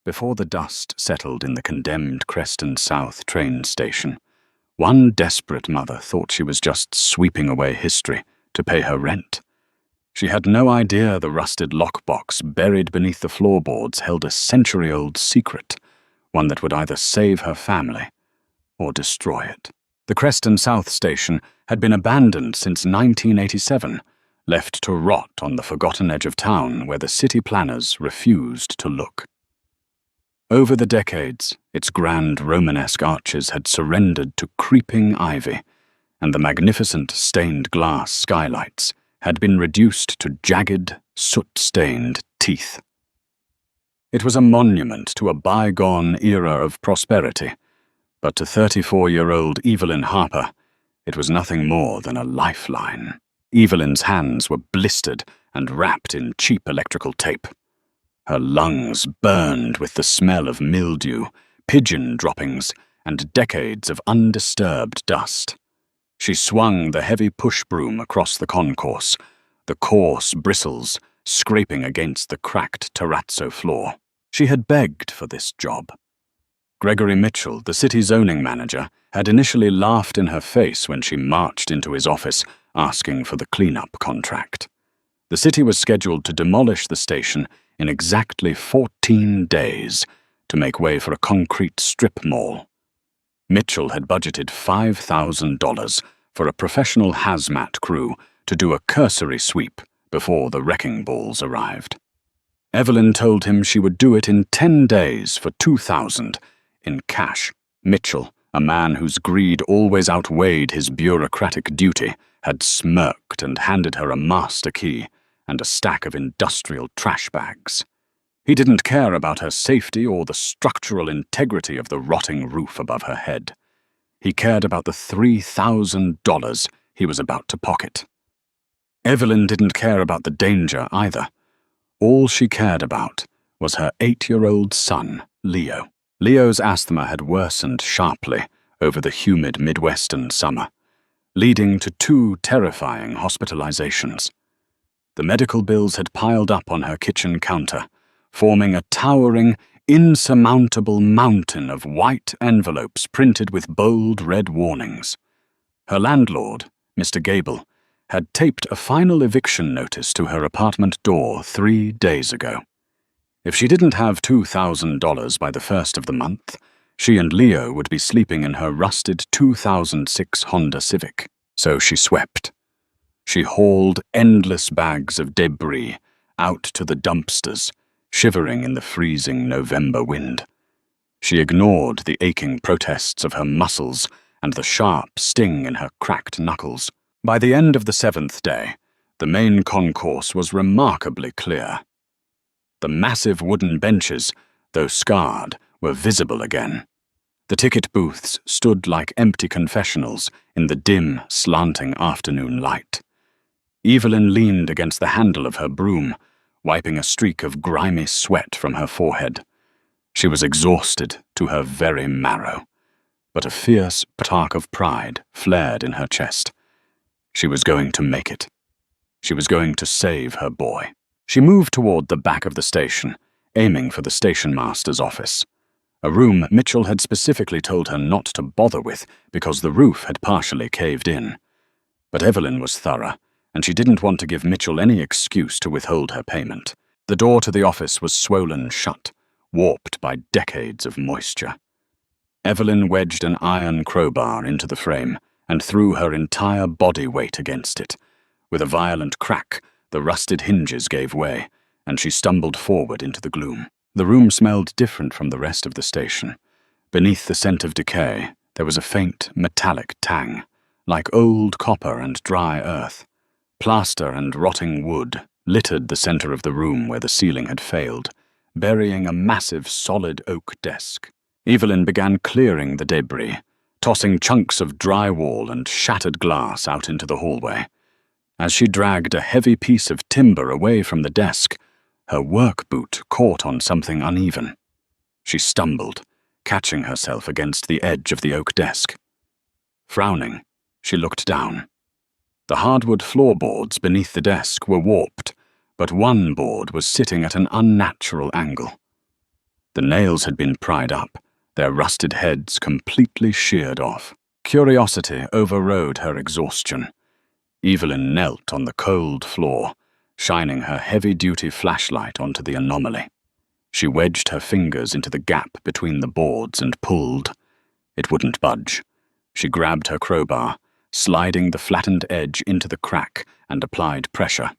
Before the dust settled in the condemned Creston South train station, one desperate mother thought she was just sweeping away history to pay her rent. She had no idea the rusted lockbox buried beneath the floorboards held a century-old secret, one that would either save her family or destroy it. The Creston South station had been abandoned since 1987, left to rot on the forgotten edge of town where the city planners refused to look. Over the decades, its grand Romanesque arches had surrendered to creeping ivy, and the magnificent stained glass skylights had been reduced to jagged, soot-stained teeth. It was a monument to a bygone era of prosperity, but to 34-year-old Evelyn Harper, it was nothing more than a lifeline. Evelyn's hands were blistered and wrapped in cheap electrical tape. Her lungs burned with the smell of mildew, pigeon droppings, and decades of undisturbed dust. She swung the heavy push broom across the concourse, the coarse bristles scraping against the cracked terrazzo floor. She had begged for this job. Gregory Mitchell, the city zoning manager, had initially laughed in her face when she marched into his office asking for the cleanup contract. The city was scheduled to demolish the station in exactly 14 days to make way for a concrete strip mall. Mitchell had budgeted $5,000 for a professional hazmat crew to do a cursory sweep before the wrecking balls arrived. Evelyn told him she would do it in 10 days for $2,000 in cash. Mitchell, a man whose greed always outweighed his bureaucratic duty, had smirked and handed her a master key and a stack of industrial trash bags. He didn't care about her safety or the structural integrity of the rotting roof above her head. He cared about the $3,000 he was about to pocket. Evelyn didn't care about the danger either. All she cared about was her 8-year-old son, Leo. Leo's asthma had worsened sharply over the humid Midwestern summer, leading to 2 terrifying hospitalizations. The medical bills had piled up on her kitchen counter, forming a towering, insurmountable mountain of white envelopes printed with bold red warnings. Her landlord, Mr. Gable, had taped a final eviction notice to her apartment door 3 days ago. If she didn't have $2,000 by the first of the month, she and Leo would be sleeping in her rusted 2006 Honda Civic. So she swept. She hauled endless bags of debris out to the dumpsters, shivering in the freezing November wind. She ignored the aching protests of her muscles and the sharp sting in her cracked knuckles. By the end of the 7th day, the main concourse was remarkably clear. The massive wooden benches, though scarred, were visible again. The ticket booths stood like empty confessionals in the dim, slanting afternoon light. Evelyn leaned against the handle of her broom, wiping a streak of grimy sweat from her forehead. She was exhausted to her very marrow, but a fierce spark of pride flared in her chest. She was going to make it. She was going to save her boy. She moved toward the back of the station, aiming for the station master's office, a room Mitchell had specifically told her not to bother with because the roof had partially caved in. But Evelyn was thorough, and she didn't want to give Mitchell any excuse to withhold her payment. The door to the office was swollen shut, warped by decades of moisture. Evelyn wedged an iron crowbar into the frame and threw her entire body weight against it. With a violent crack, the rusted hinges gave way, and she stumbled forward into the gloom. The room smelled different from the rest of the station. Beneath the scent of decay, there was a faint, metallic tang, like old copper and dry earth. Plaster and rotting wood littered the center of the room where the ceiling had failed, burying a massive solid oak desk. Evelyn began clearing the debris, tossing chunks of drywall and shattered glass out into the hallway. As she dragged a heavy piece of timber away from the desk, her work boot caught on something uneven. She stumbled, catching herself against the edge of the oak desk. Frowning, she looked down. The hardwood floorboards beneath the desk were warped, but one board was sitting at an unnatural angle. The nails had been pried up, their rusted heads completely sheared off. Curiosity overrode her exhaustion. Evelyn knelt on the cold floor, shining her heavy-duty flashlight onto the anomaly. She wedged her fingers into the gap between the boards and pulled. It wouldn't budge. She grabbed her crowbar, sliding the flattened edge into the crack, and applied pressure.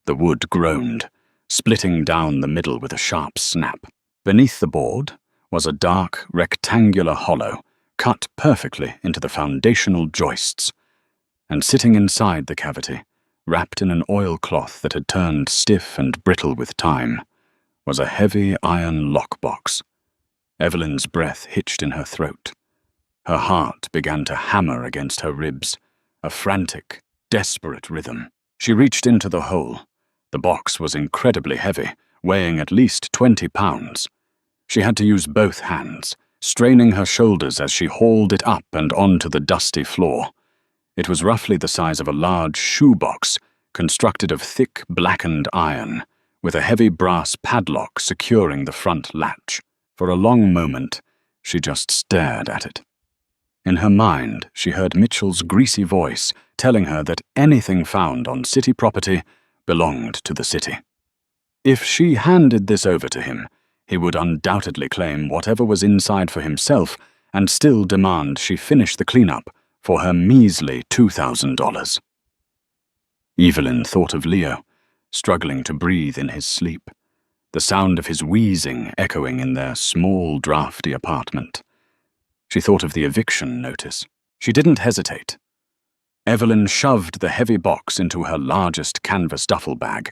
The wood groaned, splitting down the middle with a sharp snap. Beneath the board was a dark, rectangular hollow, cut perfectly into the foundational joists. And sitting inside the cavity, wrapped in an oilcloth that had turned stiff and brittle with time, was a heavy iron lockbox. Evelyn's breath hitched in her throat. Her heart began to hammer against her ribs, a frantic, desperate rhythm. She reached into the hole. The box was incredibly heavy, weighing at least 20 pounds. She had to use both hands, straining her shoulders as she hauled it up and onto the dusty floor. It was roughly the size of a large shoebox, constructed of thick, blackened iron, with a heavy brass padlock securing the front latch. For a long moment, she just stared at it. In her mind, she heard Mitchell's greasy voice telling her that anything found on city property belonged to the city. If she handed this over to him, he would undoubtedly claim whatever was inside for himself and still demand she finish the cleanup for her measly $2,000. Evelyn thought of Leo, struggling to breathe in his sleep, the sound of his wheezing echoing in their small, drafty apartment. She thought of the eviction notice. She didn't hesitate. Evelyn shoved the heavy box into her largest canvas duffel bag,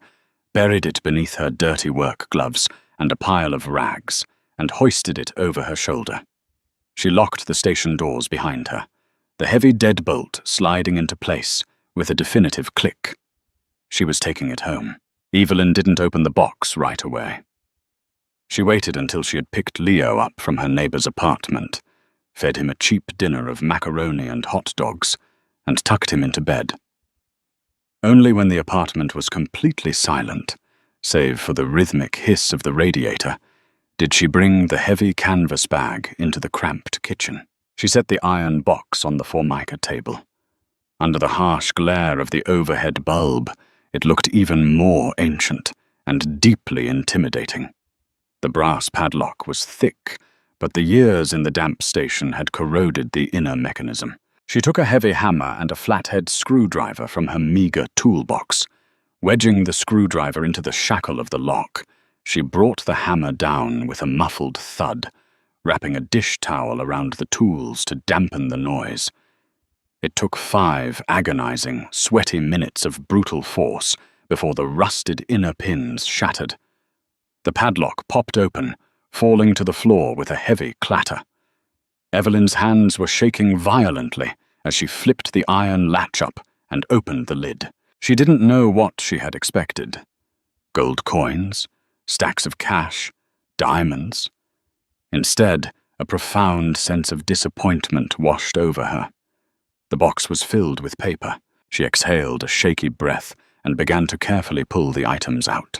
buried it beneath her dirty work gloves and a pile of rags, and hoisted it over her shoulder. She locked the station doors behind her, the heavy deadbolt sliding into place with a definitive click. She was taking it home. Evelyn didn't open the box right away. She waited until she had picked Leo up from her neighbor's apartment, fed him a cheap dinner of macaroni and hot dogs, and tucked him into bed. Only when the apartment was completely silent, save for the rhythmic hiss of the radiator, did she bring the heavy canvas bag into the cramped kitchen. She set the iron box on the Formica table. Under the harsh glare of the overhead bulb, it looked even more ancient and deeply intimidating. The brass padlock was thick, but the years in the damp station had corroded the inner mechanism. She took a heavy hammer and a flathead screwdriver from her meager toolbox. Wedging the screwdriver into the shackle of the lock, she brought the hammer down with a muffled thud, wrapping a dish towel around the tools to dampen the noise. It took 5 agonizing, sweaty minutes of brutal force before the rusted inner pins shattered. The padlock popped open, falling to the floor with a heavy clatter. Evelyn's hands were shaking violently as she flipped the iron latch up and opened the lid. She didn't know what she had expected. Gold coins, stacks of cash, diamonds. Instead, a profound sense of disappointment washed over her. The box was filled with paper. She exhaled a shaky breath and began to carefully pull the items out.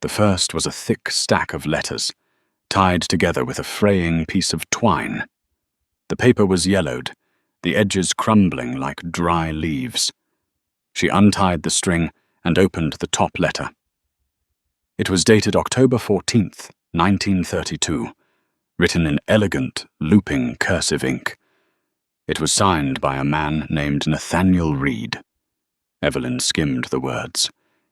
The first was a thick stack of letters, tied together with a fraying piece of twine. The paper was yellowed, the edges crumbling like dry leaves. She untied the string and opened the top letter. It was dated October 14th, 1932, written in elegant, looping cursive ink. It was signed by a man named Nathaniel Reed. Evelyn skimmed the words.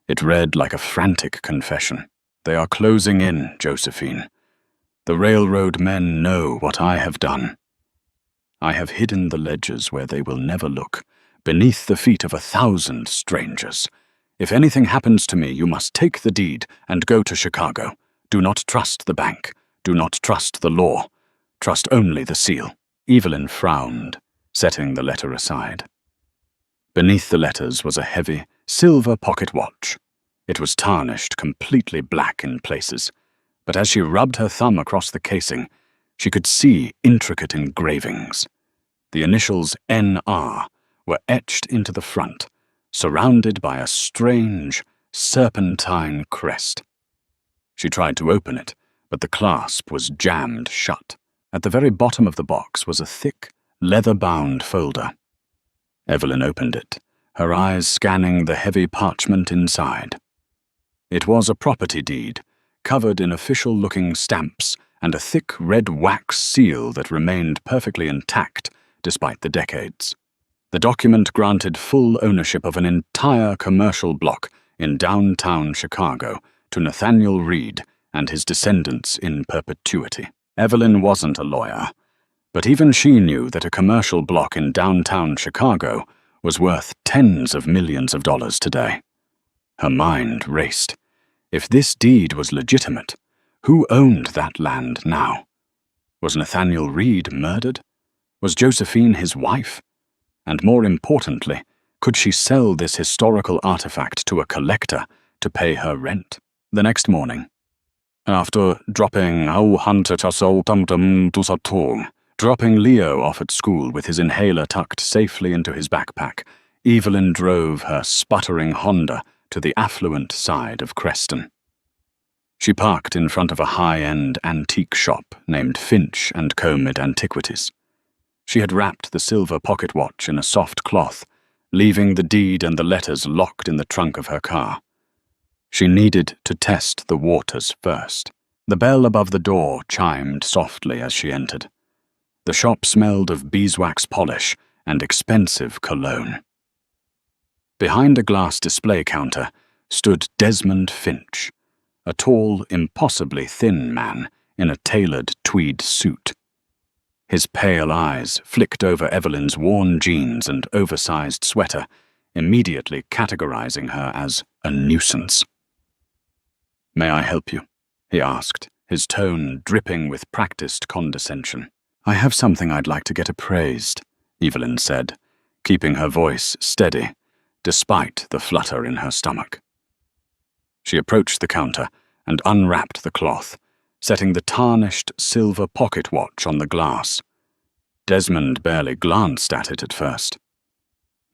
It read like a frantic confession. "They are closing in, Josephine. The railroad men know what I have done. I have hidden the ledgers where they will never look, beneath the feet of 1,000 strangers. If anything happens to me, you must take the deed and go to Chicago. Do not trust the bank. Do not trust the law. Trust only the seal." Evelyn frowned, setting the letter aside. Beneath the letters was a heavy, silver pocket watch. It was tarnished completely black in places, but as she rubbed her thumb across the casing, she could see intricate engravings. The initials NR were etched into the front, surrounded by a strange, serpentine crest. She tried to open it, but the clasp was jammed shut. At the very bottom of the box was a thick, leather-bound folder. Evelyn opened it, her eyes scanning the heavy parchment inside. It was a property deed, covered in official-looking stamps and a thick red wax seal that remained perfectly intact despite the decades. The document granted full ownership of an entire commercial block in downtown Chicago to Nathaniel Reed and his descendants in perpetuity. Evelyn wasn't a lawyer, but even she knew that a commercial block in downtown Chicago was worth tens of millions of dollars today. Her mind raced. If this deed was legitimate, who owned that land now? Was Nathaniel Reed murdered? Was Josephine his wife? And more importantly, could she sell this historical artifact to a collector to pay her rent? The next morning, after dropping Leo off at school with his inhaler tucked safely into his backpack, Evelyn drove her sputtering Honda to the affluent side of Creston. She parked in front of a high-end antique shop named Finch & Comid Antiquities. She had wrapped the silver pocket watch in a soft cloth, leaving the deed and the letters locked in the trunk of her car. She needed to test the waters first. The bell above the door chimed softly as she entered. The shop smelled of beeswax polish and expensive cologne. Behind a glass display counter stood Desmond Finch, a tall, impossibly thin man in a tailored tweed suit. His pale eyes flicked over Evelyn's worn jeans and oversized sweater, immediately categorizing her as a nuisance. "May I help you?" he asked, his tone dripping with practiced condescension. "I have something I'd like to get appraised," Evelyn said, keeping her voice steady, despite the flutter in her stomach. She approached the counter and unwrapped the cloth, setting the tarnished silver pocket watch on the glass. Desmond barely glanced at it at first.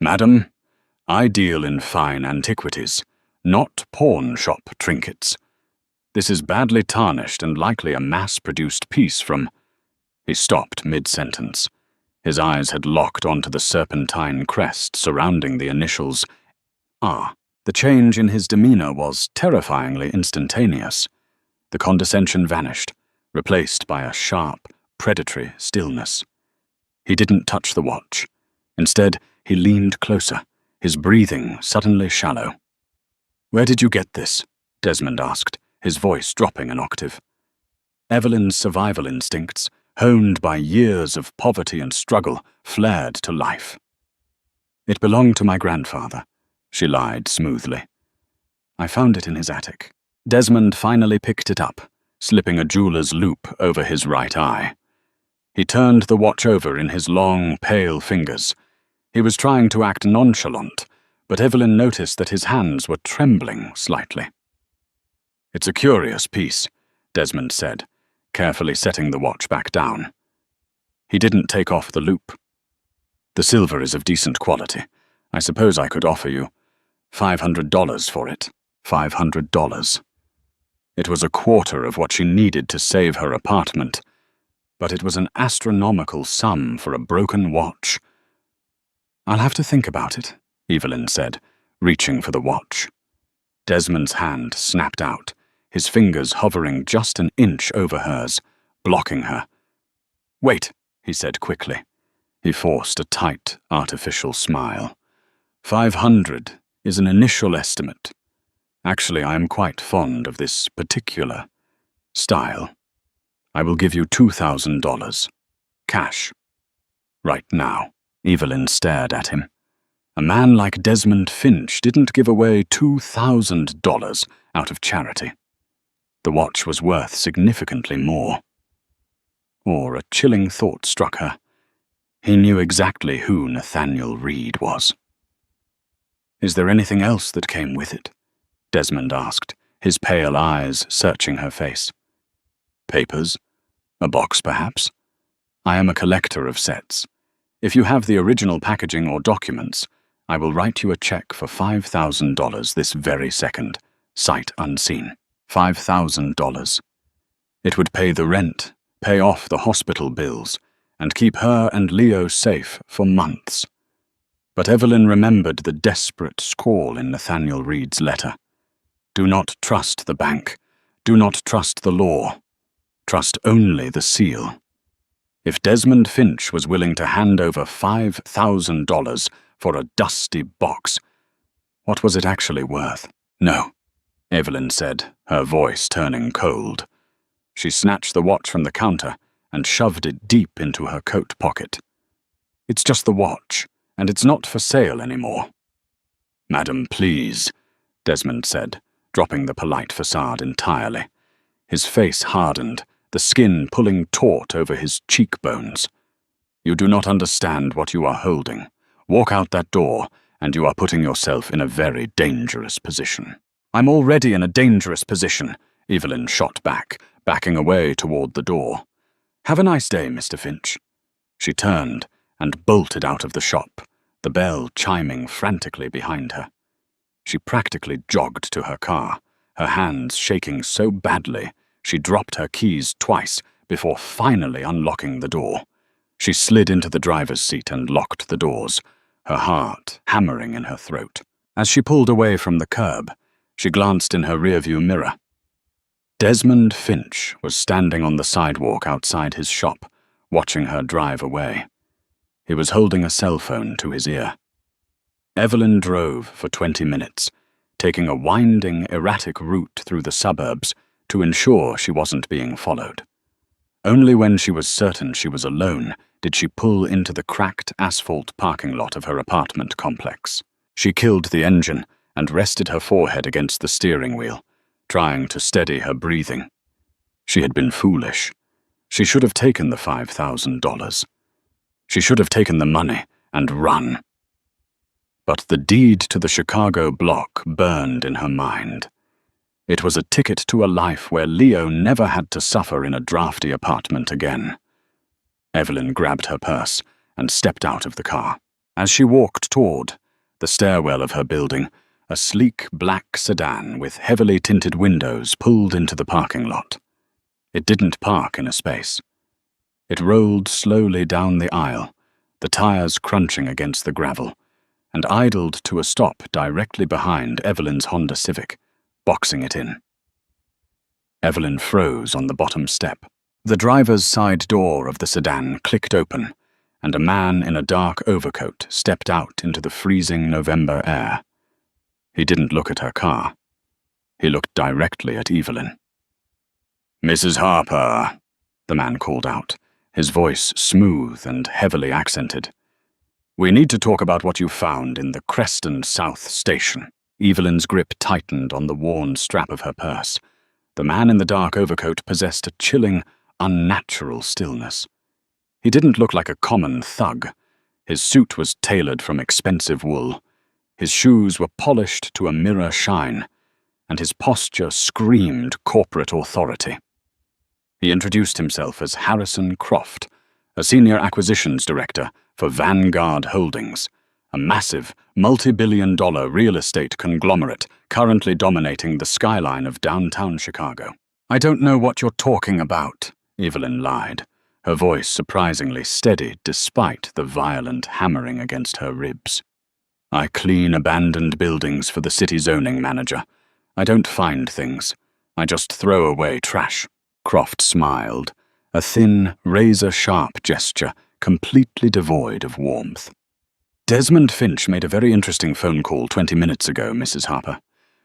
"Madam, I deal in fine antiquities, not pawn shop trinkets. This is badly tarnished and likely a mass-produced piece from—" He stopped mid-sentence. His eyes had locked onto the serpentine crest surrounding the initials R. The change in his demeanor was terrifyingly instantaneous. The condescension vanished, replaced by a sharp, predatory stillness. He didn't touch the watch. Instead, he leaned closer, his breathing suddenly shallow. "Where did you get this?" Desmond asked, his voice dropping an octave. Evelyn's survival instincts, honed by years of poverty and struggle, flared to life. "It belonged to my grandfather," she lied smoothly. "I found it in his attic." Desmond finally picked it up, slipping a jeweler's loop over his right eye. He turned the watch over in his long, pale fingers. He was trying to act nonchalant, but Evelyn noticed that his hands were trembling slightly. "It's a curious piece," Desmond said, carefully setting the watch back down. He didn't take off the loop. "The silver is of decent quality. I suppose I could offer you $500 for it." $500. It was a quarter of what she needed to save her apartment, but it was an astronomical sum for a broken watch. "I'll have to think about it," Evelyn said, reaching for the watch. Desmond's hand snapped out, his fingers hovering just an inch over hers, blocking her. "Wait," he said quickly. He forced a tight, artificial smile. "500 is an initial estimate. Actually, I am quite fond of this particular style. I will give you $2,000. Cash. Right now." Evelyn stared at him. A man like Desmond Finch didn't give away $2,000 out of charity. The watch was worth significantly more. Or a chilling thought struck her. He knew exactly who Nathaniel Reed was. "Is there anything else that came with it?" Desmond asked, his pale eyes searching her face. "Papers? A box, perhaps? I am a collector of sets. If you have the original packaging or documents, I will write you a check for $5,000 this very second, sight unseen. $5,000. It would pay the rent, pay off the hospital bills, and keep her and Leo safe for months. But Evelyn remembered the desperate scrawl in Nathaniel Reed's letter. Do not trust the bank. Do not trust the law. Trust only the seal. If Desmond Finch was willing to hand over $5,000 for a dusty box, what was it actually worth? No, Evelyn said, her voice turning cold. She snatched the watch from the counter and shoved it deep into her coat pocket. It's just the watch, and it's not for sale anymore. Madam, please, Desmond said, dropping the polite facade entirely. His face hardened, the skin pulling taut over his cheekbones. You do not understand what you are holding. Walk out that door, and you are putting yourself in a very dangerous position. I'm already in a dangerous position, Evelyn shot back, backing away toward the door. Have a nice day, Mr. Finch. She turned and bolted out of the shop, the bell chiming frantically behind her. She practically jogged to her car, her hands shaking so badly she dropped her keys twice before finally unlocking the door. She slid into the driver's seat and locked the doors, her heart hammering in her throat. As she pulled away from the curb, she glanced in her rearview mirror. Desmond Finch was standing on the sidewalk outside his shop, watching her drive away. He was holding a cell phone to his ear. Evelyn drove for 20 minutes, taking a winding, erratic route through the suburbs to ensure she wasn't being followed. Only when she was certain she was alone did she pull into the cracked asphalt parking lot of her apartment complex. She killed the engine and rested her forehead against the steering wheel, trying to steady her breathing. She had been foolish. She should have taken the $5,000. She should have taken the money and run. But the deed to the Chicago block burned in her mind. It was a ticket to a life where Leo never had to suffer in a drafty apartment again. Evelyn grabbed her purse and stepped out of the car. As she walked toward the stairwell of her building, a sleek black sedan with heavily tinted windows pulled into the parking lot. It didn't park in a space. It rolled slowly down the aisle, the tires crunching against the gravel, and idled to a stop directly behind Evelyn's Honda Civic, boxing it in. Evelyn froze on the bottom step. The driver's side door of the sedan clicked open, and a man in a dark overcoat stepped out into the freezing November air. He didn't look at her car. He looked directly at Evelyn. "Mrs. Harper," the man called out, his voice smooth and heavily accented. "We need to talk about what you found in the Creston South station." Evelyn's grip tightened on the worn strap of her purse. The man in the dark overcoat possessed a chilling, unnatural stillness. He didn't look like a common thug. His suit was tailored from expensive wool. His shoes were polished to a mirror shine, and his posture screamed corporate authority. He introduced himself as Harrison Croft, a senior acquisitions director for Vanguard Holdings, a massive, multi-billion-dollar real estate conglomerate currently dominating the skyline of downtown Chicago. "I don't know what you're talking about," Evelyn lied, her voice surprisingly steady despite the violent hammering against her ribs. "I clean abandoned buildings for the city zoning manager. I don't find things. I just throw away trash." Croft smiled, a thin, razor-sharp gesture completely devoid of warmth. "Desmond Finch made a very interesting phone call 20 minutes ago, Mrs. Harper.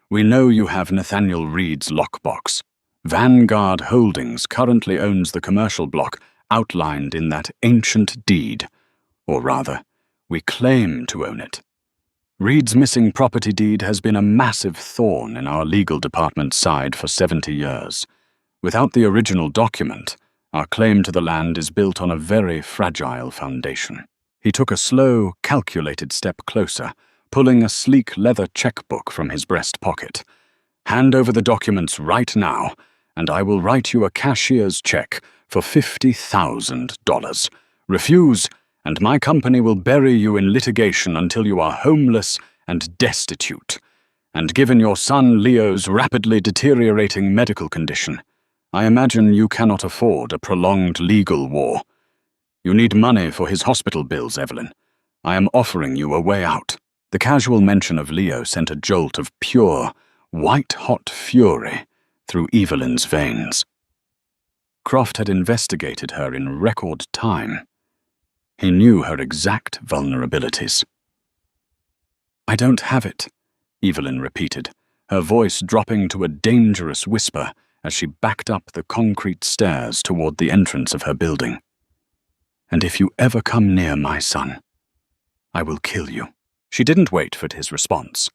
We know you have Nathaniel Reed's lockbox. Vanguard Holdings currently owns the commercial block outlined in that ancient deed. Or rather, we claim to own it. Reed's missing property deed has been a massive thorn in our legal department's side for 70 years. Without the original document, our claim to the land is built on a very fragile foundation." He took a slow, calculated step closer, pulling a sleek leather checkbook from his breast pocket. "Hand over the documents right now, and I will write you a cashier's check for $50,000. Refuse, and my company will bury you in litigation until you are homeless and destitute. And given your son Leo's rapidly deteriorating medical condition, I imagine you cannot afford a prolonged legal war. You need money for his hospital bills, Evelyn. I am offering you a way out." The casual mention of Leo sent a jolt of pure, white-hot fury through Evelyn's veins. Croft had investigated her in record time. He knew her exact vulnerabilities. "I don't have it," Evelyn repeated, her voice dropping to a dangerous whisper as she backed up the concrete stairs toward the entrance of her building. "And if you ever come near my son, I will kill you." She didn't wait for his response.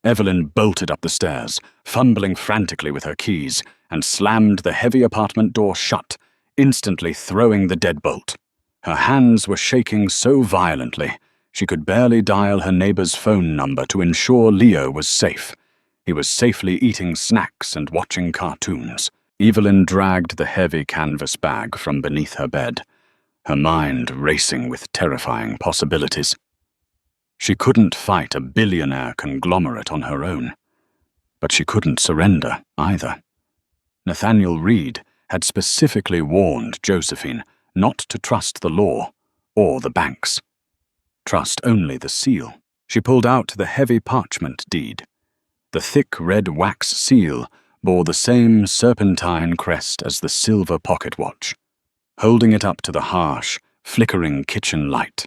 Evelyn bolted up the stairs, fumbling frantically with her keys, and slammed the heavy apartment door shut, instantly throwing the deadbolt. Her hands were shaking so violently, she could barely dial her neighbor's phone number to ensure Leo was safe. He was safely eating snacks and watching cartoons. Evelyn dragged the heavy canvas bag from beneath her bed, her mind racing with terrifying possibilities. She couldn't fight a billionaire conglomerate on her own, but she couldn't surrender either. Nathaniel Reed had specifically warned Josephine not to trust the law or the banks. Trust only the seal. She pulled out the heavy parchment deed. The thick red wax seal bore the same serpentine crest as the silver pocket watch. Holding it up to the harsh, flickering kitchen light,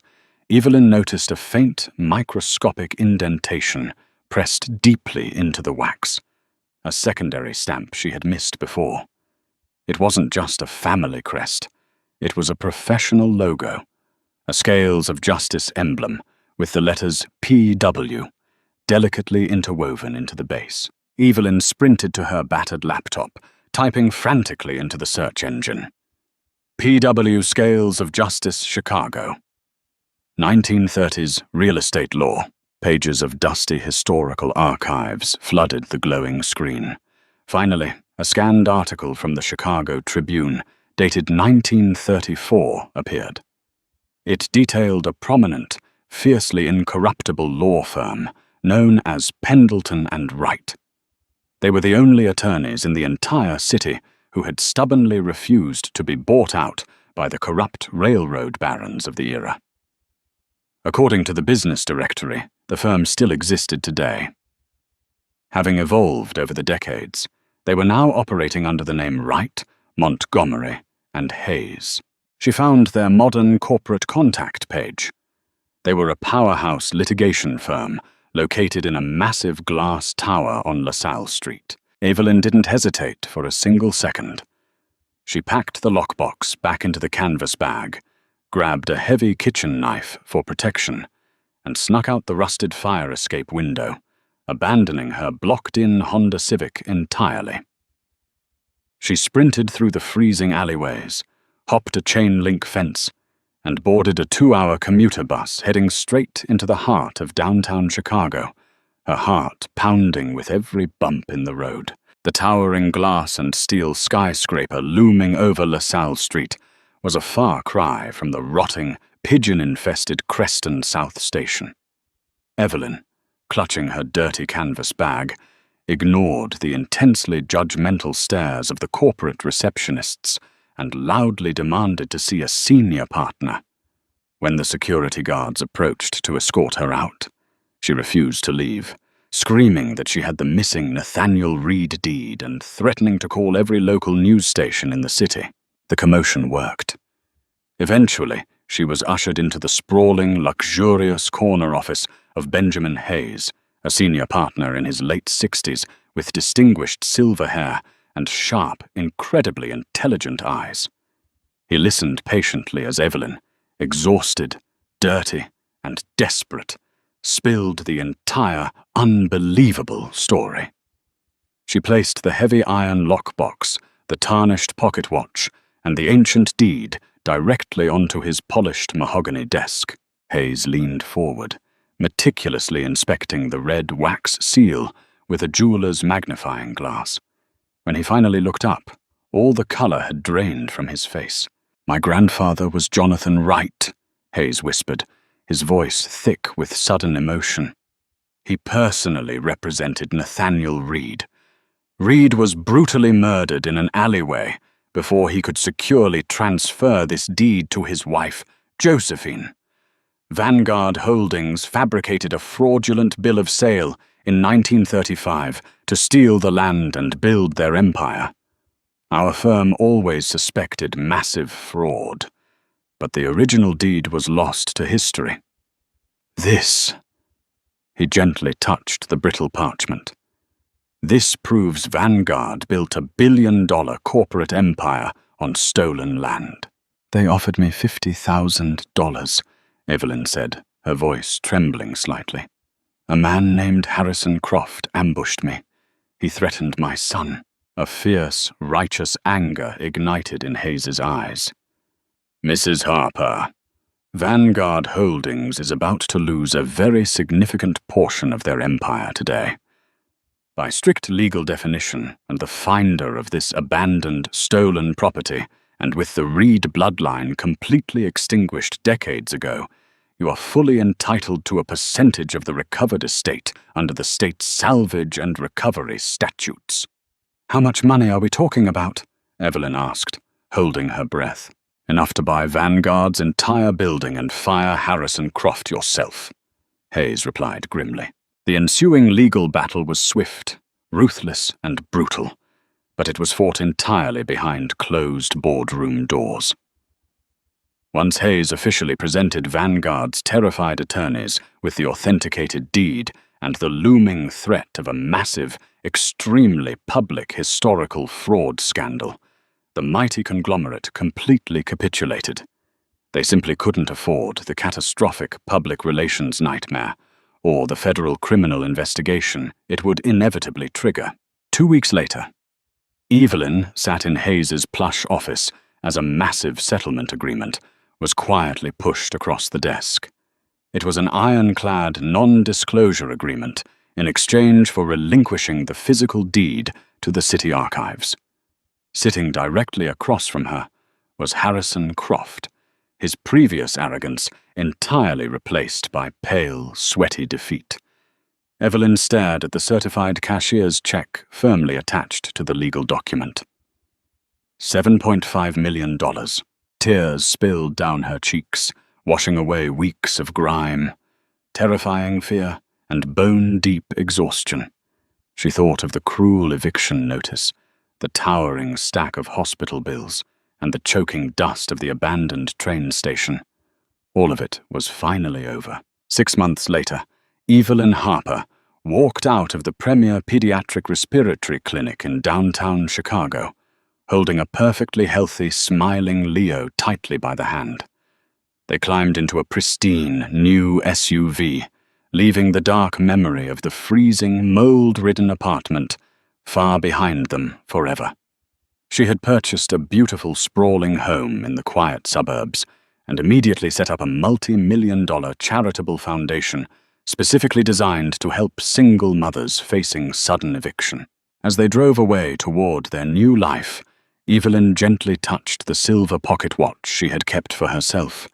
Evelyn noticed a faint, microscopic indentation pressed deeply into the wax, a secondary stamp she had missed before. It wasn't just a family crest. It was a professional logo, a Scales of Justice emblem with the letters PW delicately interwoven into the base. Evelyn sprinted to her battered laptop, typing frantically into the search engine. PW Scales of Justice, Chicago. 1930s real estate law. Pages of dusty historical archives flooded the glowing screen. Finally, a scanned article from the Chicago Tribune, dated 1934, appeared. It detailed a prominent, fiercely incorruptible law firm known as Pendleton and Wright. They were the only attorneys in the entire city who had stubbornly refused to be bought out by the corrupt railroad barons of the era. According to the business directory, the firm still existed today. Having evolved over the decades, they were now operating under the name Wright, Montgomery, and Hayes. She found their modern corporate contact page. They were a powerhouse litigation firm located in a massive glass tower on LaSalle Street. Evelyn didn't hesitate for a single second. She packed the lockbox back into the canvas bag, grabbed a heavy kitchen knife for protection, and snuck out the rusted fire escape window, abandoning her blocked-in Honda Civic entirely. She sprinted through the freezing alleyways, hopped a chain-link fence, and boarded a 2-hour commuter bus heading straight into the heart of downtown Chicago, her heart pounding with every bump in the road. The towering glass and steel skyscraper looming over LaSalle Street was a far cry from the rotting, pigeon-infested Creston South Station. Evelyn, clutching her dirty canvas bag, ignored the intensely judgmental stares of the corporate receptionists and loudly demanded to see a senior partner. When the security guards approached to escort her out, she refused to leave, screaming that she had the missing Nathaniel Reed deed and threatening to call every local news station in the city. The commotion worked. Eventually, she was ushered into the sprawling, luxurious corner office of Benjamin Hayes, a senior partner in his late 60s with distinguished silver hair and sharp, incredibly intelligent eyes. He listened patiently as Evelyn, exhausted, dirty, and desperate, spilled the entire, unbelievable story. She placed the heavy iron lockbox, the tarnished pocket watch, and the ancient deed directly onto his polished mahogany desk. Hayes leaned forward, meticulously inspecting the red wax seal with a jeweler's magnifying glass. When he finally looked up, all the color had drained from his face. "My grandfather was Jonathan Wright," Hayes whispered, his voice thick with sudden emotion. "He personally represented Nathaniel Reed. Reed was brutally murdered in an alleyway before he could securely transfer this deed to his wife, Josephine. Vanguard Holdings fabricated a fraudulent bill of sale in 1935 to steal the land and build their empire. Our firm always suspected massive fraud, but the original deed was lost to history. This, he gently touched the brittle parchment. This proves Vanguard built a billion-dollar corporate empire on stolen land. They offered me $50,000, Evelyn said, her voice trembling slightly. A man named Harrison Croft ambushed me. He threatened my son. A fierce, righteous anger ignited in Hayes's eyes. Mrs. Harper, Vanguard Holdings is about to lose a very significant portion of their empire today. By strict legal definition, and the finder of this abandoned, stolen property, and with the Reed bloodline completely extinguished decades ago, you are fully entitled to a percentage of the recovered estate under the state's salvage and recovery statutes. How much money are we talking about? Evelyn asked, holding her breath. Enough to buy Vanguard's entire building and fire Harrison Croft yourself, Hayes replied grimly. The ensuing legal battle was swift, ruthless, and brutal, but it was fought entirely behind closed boardroom doors. Once Hayes officially presented Vanguard's terrified attorneys with the authenticated deed and the looming threat of a massive, extremely public historical fraud scandal, the mighty conglomerate completely capitulated. They simply couldn't afford the catastrophic public relations nightmare or the federal criminal investigation it would inevitably trigger. 2 weeks later, Evelyn sat in Hayes's plush office as a massive settlement agreement was quietly pushed across the desk. It was an ironclad non-disclosure agreement in exchange for relinquishing the physical deed to the city archives. Sitting directly across from her was Harrison Croft, his previous arrogance entirely replaced by pale, sweaty defeat. Evelyn stared at the certified cashier's check firmly attached to the legal document. $7.5 million. Tears spilled down her cheeks, washing away weeks of grime, terrifying fear, and bone-deep exhaustion. She thought of the cruel eviction notice, the towering stack of hospital bills, and the choking dust of the abandoned train station. All of it was finally over. 6 months later, Evelyn Harper walked out of the premier pediatric respiratory clinic in downtown Chicago, holding a perfectly healthy, smiling Leo tightly by the hand. They climbed into a pristine, new SUV, leaving the dark memory of the freezing, mold-ridden apartment far behind them forever. She had purchased a beautiful, sprawling home in the quiet suburbs and immediately set up a multi-million-dollar charitable foundation specifically designed to help single mothers facing sudden eviction. As they drove away toward their new life, Evelyn gently touched the silver pocket watch she had kept for herself,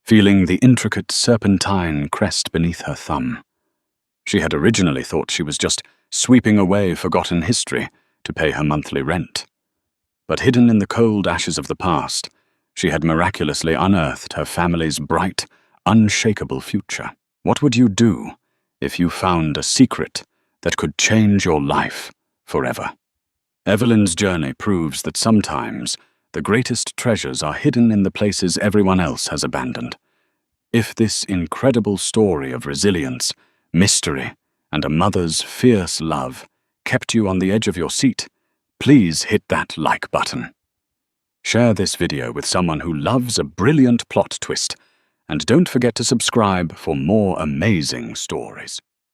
feeling the intricate serpentine crest beneath her thumb. She had originally thought she was just sweeping away forgotten history to pay her monthly rent. But hidden in the cold ashes of the past, she had miraculously unearthed her family's bright, unshakable future. What would you do if you found a secret that could change your life forever? Evelyn's journey proves that sometimes the greatest treasures are hidden in the places everyone else has abandoned. If this incredible story of resilience, mystery, and a mother's fierce love kept you on the edge of your seat, please hit that like button. Share this video with someone who loves a brilliant plot twist, and don't forget to subscribe for more amazing stories.